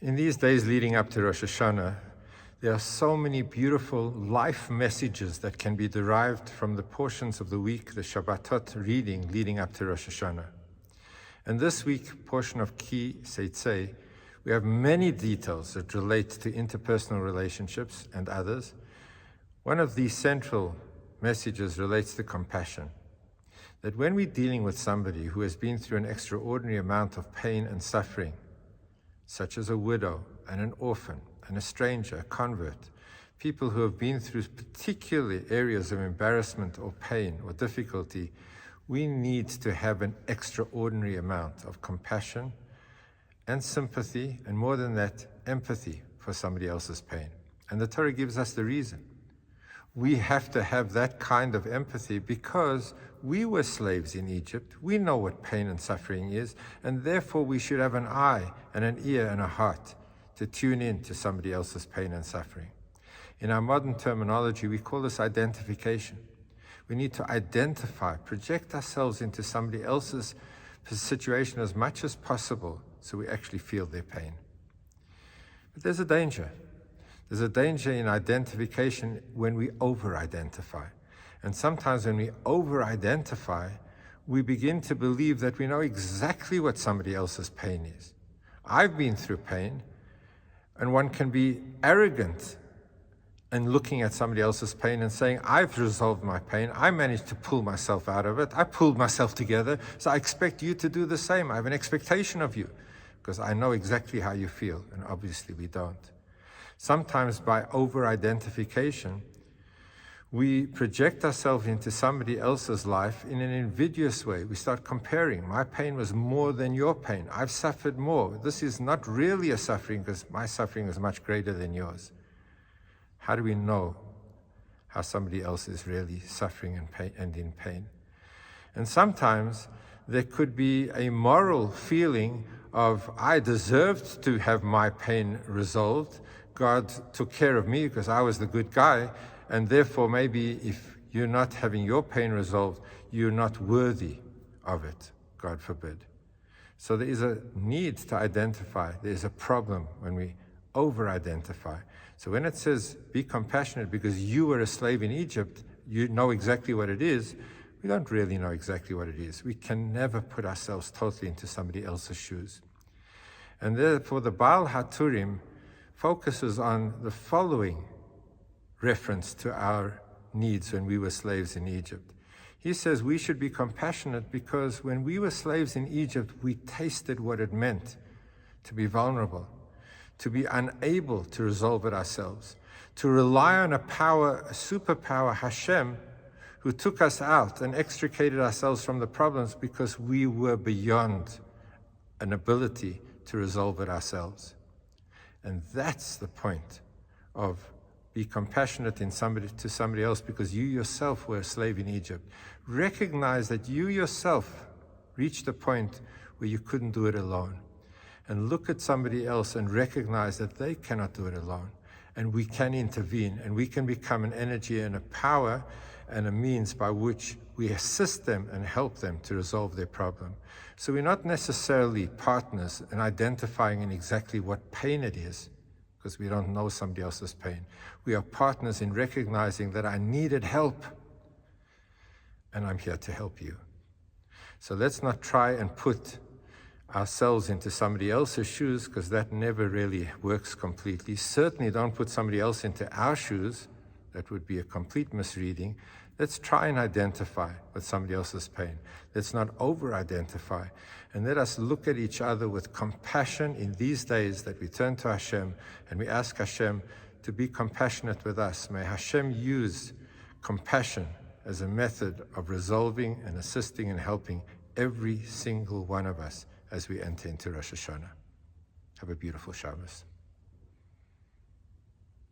In these days leading up to Rosh Hashanah, there are so many beautiful life messages that can be derived from the portions of the week, the Shabbatot reading leading up to Rosh Hashanah. And this week, portion of Ki Teitzei, we have many details that relate to interpersonal relationships and others. One of these central messages relates to compassion. That when we're dealing with somebody who has been through an extraordinary amount of pain and suffering, such as a widow and an orphan and a stranger, a convert, people who have been through particular areas of embarrassment or pain or difficulty, we need to have an extraordinary amount of compassion and sympathy, and more than that, empathy for somebody else's pain. And the Torah gives us the reason. We have to have that kind of empathy because we were slaves in Egypt. We know what pain and suffering is, and therefore we should have an eye and an ear and a heart to tune in to somebody else's pain and suffering. In our modern terminology, we call this identification. We need to identify, project ourselves into somebody else's situation as much as possible so we actually feel their pain. But there's a danger. There's a danger in identification when we over-identify. And sometimes when we over-identify, we begin to believe that we know exactly what somebody else's pain is. I've been through pain, and one can be arrogant in looking at somebody else's pain and saying, I've resolved my pain, I managed to pull myself out of it, I pulled myself together, so I expect you to do the same. I have an expectation of you, because I know exactly how you feel, and obviously we don't. Sometimes by over-identification, we project ourselves into somebody else's life in an invidious way. We start comparing. My pain was more than your pain. I've suffered more. This is not really a suffering because my suffering is much greater than yours. How do we know how somebody else is really suffering and pain and in pain? And sometimes there could be a moral feeling of, I deserved to have my pain resolved. God took care of me because I was the good guy, and therefore maybe if you're not having your pain resolved, you're not worthy of it, God forbid. So there is a need to identify. There's a problem when we over-identify. So when it says, be compassionate because you were a slave in Egypt, you know exactly what it is, we don't really know exactly what it is. We can never put ourselves totally into somebody else's shoes. And therefore the Baal HaTurim focuses on the following reference to our needs when we were slaves in Egypt. He says we should be compassionate because when we were slaves in Egypt, we tasted what it meant to be vulnerable, to be unable to resolve it ourselves, to rely on a power, a superpower, Hashem, who took us out and extricated ourselves from the problems because we were beyond an ability to resolve it ourselves. And that's the point of be compassionate to somebody else because you yourself were a slave in Egypt. Recognize that you yourself reached a point where you couldn't do it alone. And look at somebody else and recognize that they cannot do it alone. And we can intervene, and we can become an energy and a power and a means by which we assist them and help them to resolve their problem. So we're not necessarily partners in identifying in exactly what pain it is, because we don't know somebody else's pain. We are partners in recognizing that I needed help, and I'm here to help you. So let's not try and put ourselves into somebody else's shoes, because that never really works completely. Certainly don't put somebody else into our shoes. That would be a complete misreading. Let's try and identify with somebody else's pain. Let's not over-identify. And let us look at each other with compassion in these days that we turn to Hashem and we ask Hashem to be compassionate with us. May Hashem use compassion as a method of resolving and assisting and helping every single one of us as we enter into Rosh Hashanah. Have a beautiful Shabbos.